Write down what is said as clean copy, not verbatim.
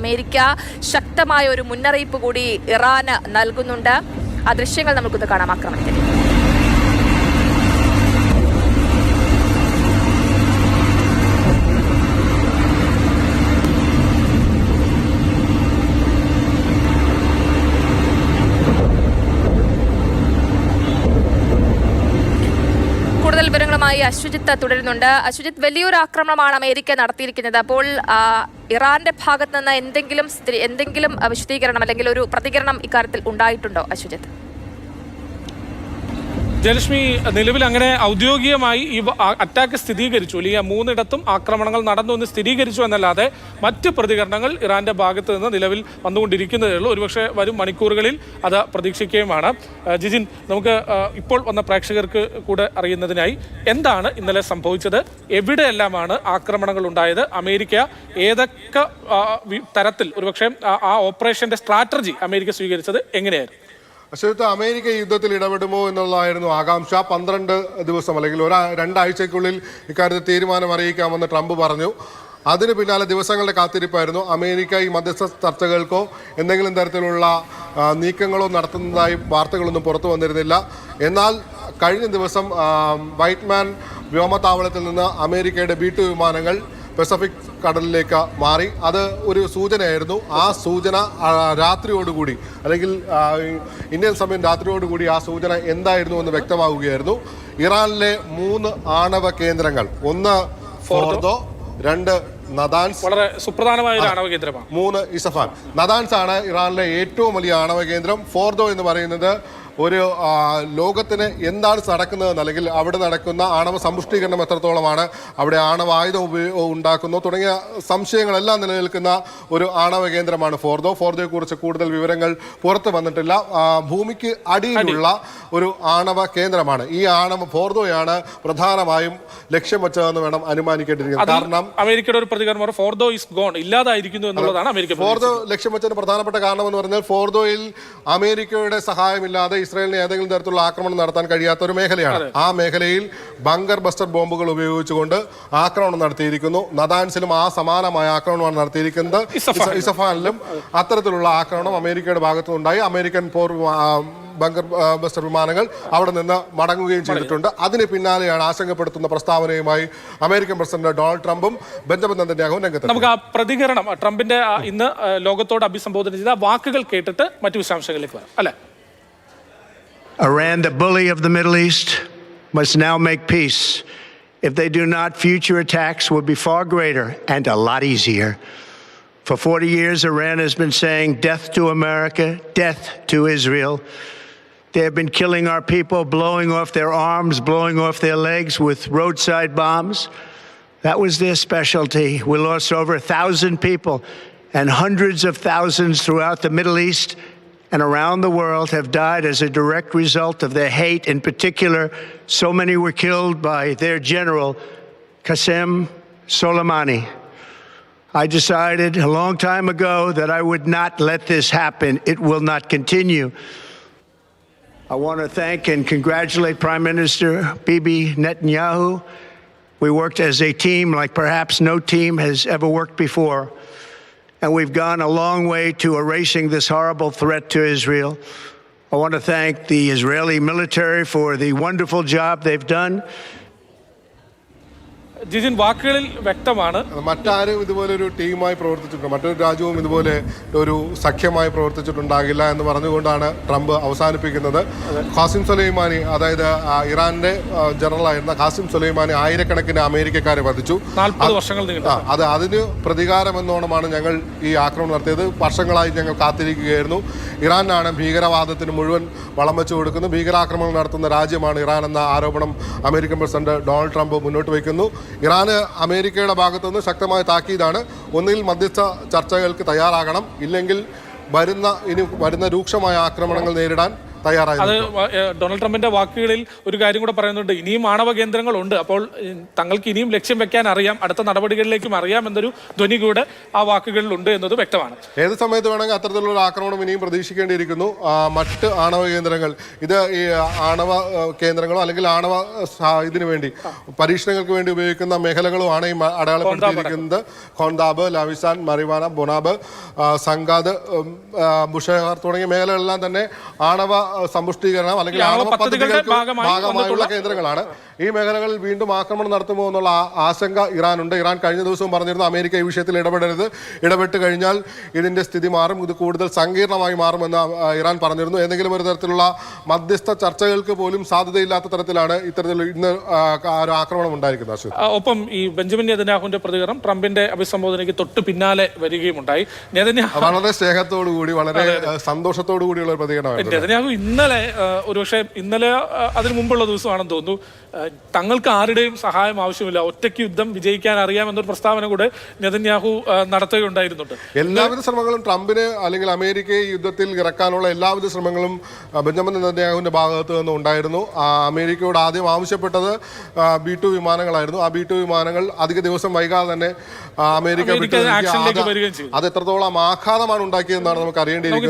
America ശക്തമായ ഒരു മുന്നറിയിപ്പ് കൂടി ഇറാന് നൽകുന്നുണ്ട്. ആ ദൃശ്യങ്ങൾ നമുക്കൊന്ന് കാണാം ആക്രമണത്തിൽ. കൂടുതൽ വിവരങ്ങളുമായി അശ്വജിത്ത് തുടരുന്നുണ്ട്. അശ്വജിത്ത്, വലിയൊരു ആക്രമണമാണ് അമേരിക്ക നടത്തിയിരിക്കുന്നത്. അപ്പോൾ ഇറാന്റെ ഭാഗത്ത് നിന്ന് എന്തെങ്കിലും വിശദീകരണം അല്ലെങ്കിൽ ഒരു പ്രതികരണം ഇക്കാര്യത്തിൽ ഉണ്ടായിട്ടുണ്ടോ അശ്വജിത്ത്? ജയലക്ഷ്മി, നിലവിൽ അങ്ങനെ ഔദ്യോഗികമായി ഈ അറ്റാക്ക് സ്ഥിരീകരിച്ചു, അല്ലെങ്കിൽ 3 ആക്രമണങ്ങൾ നടന്നു എന്ന് സ്ഥിരീകരിച്ചു എന്നല്ലാതെ മറ്റ് പ്രതികരണങ്ങൾ ഇറാന്റെ ഭാഗത്ത് നിന്ന് നിലവിൽ വന്നുകൊണ്ടിരിക്കുന്നതേ ഉള്ളൂ. ഒരുപക്ഷെ വരും മണിക്കൂറുകളിൽ അത് പ്രതീക്ഷിക്കുകയുമാണ്. ജിജിൻ, നമുക്ക് ഇപ്പോൾ വന്ന പ്രേക്ഷകർക്ക് കൂടെ അറിയുന്നതിനായി എന്താണ് ഇന്നലെ സംഭവിച്ചത്, എവിടെയെല്ലാമാണ് ആക്രമണങ്ങൾ ഉണ്ടായത്, അമേരിക്ക ഏതൊക്കെ തരത്തിൽ ഒരുപക്ഷെ ആ ഓപ്പറേഷന്റെ സ്ട്രാറ്റജി അമേരിക്ക സ്വീകരിച്ചത് എങ്ങനെയായിരുന്നു? അശ്വത്ത്, അമേരിക്ക യുദ്ധത്തിൽ ഇടപെടുമോ എന്നുള്ളതായിരുന്നു ആകാംക്ഷ. 12 ദിവസം അല്ലെങ്കിൽ 2 ആഴ്ചയ്ക്കുള്ളിൽ ഇക്കാര്യത്തിൽ തീരുമാനം അറിയിക്കാമെന്ന് ട്രംപ് പറഞ്ഞു. അതിന് പിന്നാലെ ദിവസങ്ങളുടെ കാത്തിരിപ്പായിരുന്നു. അമേരിക്ക ഈ മധ്യസ്ഥ ചർച്ചകൾക്കോ എന്തെങ്കിലും തരത്തിലുള്ള നീക്കങ്ങളോ നടത്തുന്നതായി വാർത്തകളൊന്നും പുറത്തു വന്നിരുന്നില്ല. എന്നാൽ കഴിഞ്ഞ ദിവസം വൈറ്റ്മാൻ വ്യോമത്താവളത്തിൽ നിന്ന് അമേരിക്കയുടെ B-2 വിമാനങ്ങൾ പസഫിക് കടലിലേക്ക് മാറി. അത് ഒരു സൂചനയായിരുന്നു. ആ സൂചന രാത്രിയോടുകൂടി അല്ലെങ്കിൽ ഇന്ത്യൻ സമയം രാത്രിയോടുകൂടി ആ സൂചന എന്തായിരുന്നു എന്ന് വ്യക്തമാവുകയായിരുന്നു. ഇറാനിലെ 3 ആണവ കേന്ദ്രങ്ങൾ, 1 ഫോർദോ, 2 നദാൻസ്, വളരെ സുപ്രധാനമായ ഒരു ആണവ കേന്ദ്രമാണ്, 3 ഇസഫാൻ. നദാൻസ് ആണ് ഇറാനിലെ ഏറ്റവും വലിയ ആണവ കേന്ദ്രം. ഫോർദോ എന്ന് പറയുന്നത് ഒരു ലോകത്തിന് എന്താണ് നടക്കുന്നതെന്ന് അല്ലെങ്കിൽ അവിടെ നടക്കുന്ന ആണവ സമ്പുഷ്ടീകരണം എത്രത്തോളമാണ്, അവിടെ ആണവായുധം ഉണ്ടാക്കുന്നു തുടങ്ങിയ സംശയങ്ങളെല്ലാം നിലനിൽക്കുന്ന ഒരു ആണവ കേന്ദ്രമാണ് ഫോർദോ. ഫോർദോയെക്കുറിച്ച് കൂടുതൽ വിവരങ്ങൾ പുറത്തു വന്നിട്ടില്ല. ഭൂമിക്ക് അടിയിലുള്ള ഒരു ആണവ കേന്ദ്രമാണ്. ഈ ഫോർദോയാണ് പ്രധാനമായും ലക്ഷ്യം വെച്ചതെന്ന് വേണം അനുമാനിക്കേണ്ടിയിരിക്കുന്നത്. കാരണം അമേരിക്കയുടെ ഒരു പ്രതികരണം ഫോർദോ ഈസ് ഗോൺ, ഇല്ലാതായിരിക്കുന്നു എന്നുള്ളതാണ് അമേരിക്ക. ഫോർദോ ലക്ഷ്യം വെച്ചതിന് പ്രധാനപ്പെട്ട കാരണം എന്ന് പറഞ്ഞാൽ ഫോർദോയിൽ അമേരിക്കയുടെ സഹായമില്ലാതെ ഇസ്രായേലിന് ഏതെങ്കിലും തരത്തിലുള്ള ആക്രമണം നടത്താൻ കഴിയാത്ത ഒരു മേഖലയാണ്. ആ മേഖലയിൽ ബങ്കർ ബസ്റ്റർ ബോംബുകൾ ഉപയോഗിച്ചുകൊണ്ട് ആക്രമണം നടത്തിയിരിക്കുന്നു. നദാൻസിലും ആ സമാനമായ ആക്രമണമാണ് നടത്തിയിരിക്കുന്നത്. ഇസഫാനിലും അത്തരത്തിലുള്ള ആക്രമണം അമേരിക്കയുടെ ഭാഗത്തുനിന്നുണ്ടായി. അമേരിക്കൻ ബങ്കർ ബസ്റ്റർ വിമാനങ്ങൾ അവിടെ നിന്ന് മടങ്ങുകയും ചെയ്തിട്ടുണ്ട്. അതിന് പിന്നാലെയാണ് ആശങ്കപ്പെടുത്തുന്ന പ്രസ്താവനയുമായി അമേരിക്കൻ പ്രസിഡന്റ് ഡൊണാൾഡ് ട്രംപും ബെഞ്ചമിൻ നെതന്യാഹുവും രംഗത്ത്. നമുക്ക് ആ പ്രതികരണം ട്രംപിന്റെ ഇന്ന് ലോകത്തോട് അഭിസംബോധന ചെയ്ത വാക്കുകൾ കേട്ടിട്ട് മറ്റു വിശദാംശങ്ങളിലേക്ക് വരാം അല്ലെ? Iran, the bully of the Middle East, must now make peace. If they do not, future attacks will be far greater and a lot easier. For 40 years, Iran has been saying death to America, death to Israel. They have been killing our people, blowing off their arms, blowing off their legs with roadside bombs. That was their specialty. We lost over 1,000 people, and hundreds of thousands throughout the Middle East and around the world have died as a direct result of their hate. In particular, so many were killed by their general, Qasem Soleimani. I decided a long time ago that I would not let this happen. It will not continue. I want to thank and congratulate Prime Minister Bibi Netanyahu. We worked as a team like perhaps no team has ever worked before. And we've gone a long way to erasing this horrible threat to Israel. I want to thank the Israeli military for the wonderful job they've done. Jijin, വാക്കുകളിൽ വ്യക്തമാണ് മറ്റാരും ഇതുപോലൊരു ടീമായി പ്രവർത്തിച്ചിട്ടുണ്ട്, മറ്റൊരു രാജ്യവും ഇതുപോലെ ഒരു സഖ്യമായി പ്രവർത്തിച്ചിട്ടുണ്ടാകില്ല എന്ന് പറഞ്ഞുകൊണ്ടാണ് ട്രംപ് അവസാനിപ്പിക്കുന്നത്. ഖാസിം സുലൈമാനി, അതായത് ഇറാന്റെ ജനറലായിരുന്ന ഖാസിം സുലൈമാനി ആയിരക്കണക്കിന് അമേരിക്കക്കാരെ വധിച്ചു. 40 വർഷങ്ങൾ അതിന് പ്രതികാരമെന്നോണമാണ് ഞങ്ങൾ ഈ ആക്രമണം നടത്തിയത്. വർഷങ്ങളായി ഞങ്ങൾ കാത്തിരിക്കുകയായിരുന്നു. ഇറാനാണ് ഭീകരവാദത്തിന് മുഴുവൻ വളം വെച്ചു കൊടുക്കുന്നത്. ഭീകരാക്രമണം നടത്തുന്ന രാജ്യമാണ് ഇറാൻ എന്ന ആരോപണം അമേരിക്കൻ പ്രസിഡന്റ് ഡൊണാൾഡ് ട്രംപ് മുന്നോട്ട് വയ്ക്കുന്നു. ഇറാന് അമേരിക്കയുടെ ഭാഗത്തുനിന്ന് ശക്തമായ താക്കീതാണ്. ഒന്നുകിൽ മധ്യസ്ഥ ചർച്ചകൾക്ക് തയ്യാറാകണം, ഇല്ലെങ്കിൽ വരുന്ന രൂക്ഷമായ ആക്രമണങ്ങൾ നേരിടാൻ തയ്യാറായി അത് ഡൊണാൾഡ് ട്രംപിന്റെ വാക്കുകളിൽ ഒരു കാര്യം കൂടെ പറയുന്നുണ്ട്, ഇനിയും ആണവ കേന്ദ്രങ്ങളുണ്ട്, അപ്പോൾ തങ്ങൾക്ക് ഇനിയും ലക്ഷ്യം വെക്കാൻ അറിയാം, അടുത്ത നടപടികളിലേക്കും അറിയാം എന്നൊരു ധ്വനി കൂടെ ആ വാക്കുകളിലുണ്ട് എന്നത് വ്യക്തമാണ്. ഏത് സമയത്ത് വേണമെങ്കിൽ അത്തരത്തിലുള്ള ആക്രമണം ഇനിയും പ്രതീക്ഷിക്കേണ്ടിയിരിക്കുന്നു. മറ്റ് ആണവ കേന്ദ്രങ്ങൾ, ഇത് ഈ ആണവ കേന്ദ്രങ്ങളോ അല്ലെങ്കിൽ ആണവ ഇതിനു വേണ്ടി പരീക്ഷണങ്ങൾക്ക് വേണ്ടി ഉപയോഗിക്കുന്ന മേഖലകളുമാണ് ഈ അടയാളപ്പെടുത്തിയിരിക്കുന്നത്. ഖോൻദാബ്, ലാവിസാൻ, മറിവാന, ബൊനാബ്, സംഗാദ്, ബുഷഹർ തുടങ്ങിയ മേഖലകളെല്ലാം തന്നെ ആണവ സമ്പുഷ്ടീകരണം അല്ലെങ്കിൽ ആണവ പദ്ധതികൾക്ക് ഭാഗമായുള്ള കേന്ദ്രങ്ങളാണ്. ഈ മേഖലകളിൽ വീണ്ടും ആക്രമണം നടത്തുമോ എന്നുള്ള ആശങ്ക ഇറാനുണ്ട്. ഇറാൻ കഴിഞ്ഞ ദിവസവും പറഞ്ഞിരുന്നു അമേരിക്ക ഈ വിഷയത്തിൽ ഇടപെടരുത്, ഇടപെട്ട് കഴിഞ്ഞാൽ ഇതിന്റെ സ്ഥിതി മാറും, ഇത് കൂടുതൽ സങ്കീർണമായി മാറുമെന്ന് ഇറാൻ പറഞ്ഞിരുന്നു. ഏതെങ്കിലും ഒരു തരത്തിലുള്ള മധ്യസ്ഥ ചർച്ചകൾക്ക് പോലും സാധ്യതയില്ലാത്ത തരത്തിലാണ് ഇത്തരത്തിൽ ഇന്ന് ഒരു ആക്രമണം ഉണ്ടായിരിക്കുന്നത്. ഒപ്പം ഈ ബെഞ്ചമിൻ നെതന്യാഹുവിന്റെ പ്രതികരണം ട്രംപിന്റെ അഭിസംബോധനയ്ക്ക് തൊട്ട് പിന്നാലെ വരികയുമുണ്ടായി. വളരെ സ്നേഹത്തോടു കൂടി, വളരെ സന്തോഷത്തോടു കൂടിയുള്ള ഒരു പ്രതികരണമാണ് നെതന്യാഹു ഇന്നലെ, ഒരുപക്ഷെ ഇന്നലെ അതിനു മുമ്പുള്ള ദിവസമാണെന്ന് തോന്നുന്നു, തങ്ങൾക്ക് ആരുടെയും സഹായം ആവശ്യമില്ല, ഒറ്റയ്ക്ക് യുദ്ധം വിജയിക്കാൻ അറിയാമെന്നൊരു പ്രസ്താവന കൂടെ നെതന്യാഹു നടത്തുകയുണ്ടായിരുന്നുണ്ട്. എല്ലാവിധ ശ്രമങ്ങളും ട്രംപിന് അല്ലെങ്കിൽ അമേരിക്കയെ യുദ്ധത്തിൽ ഇറക്കാനുള്ള എല്ലാവിധ ശ്രമങ്ങളും ബെഞ്ചമിൻ നെതന്യാഹുവിന്റെ ഭാഗത്ത് നിന്ന് ഉണ്ടായിരുന്നു. അമേരിക്കയോട് ആദ്യം ആവശ്യപ്പെട്ടത് B-2 വിമാനങ്ങളായിരുന്നു. ആ B-2 വിമാനങ്ങൾ അധിക ദിവസം വൈകാതെ തന്നെ അമേരിക്ക ആക്ഷനിലേക്ക് വരികയും ചെയ്തു. അത് എത്രത്തോളം ആഘാതമാണ് ഉണ്ടാക്കിയതെന്നാണ് നമുക്ക് അറിയേണ്ടിയിരിക്കുന്നത്.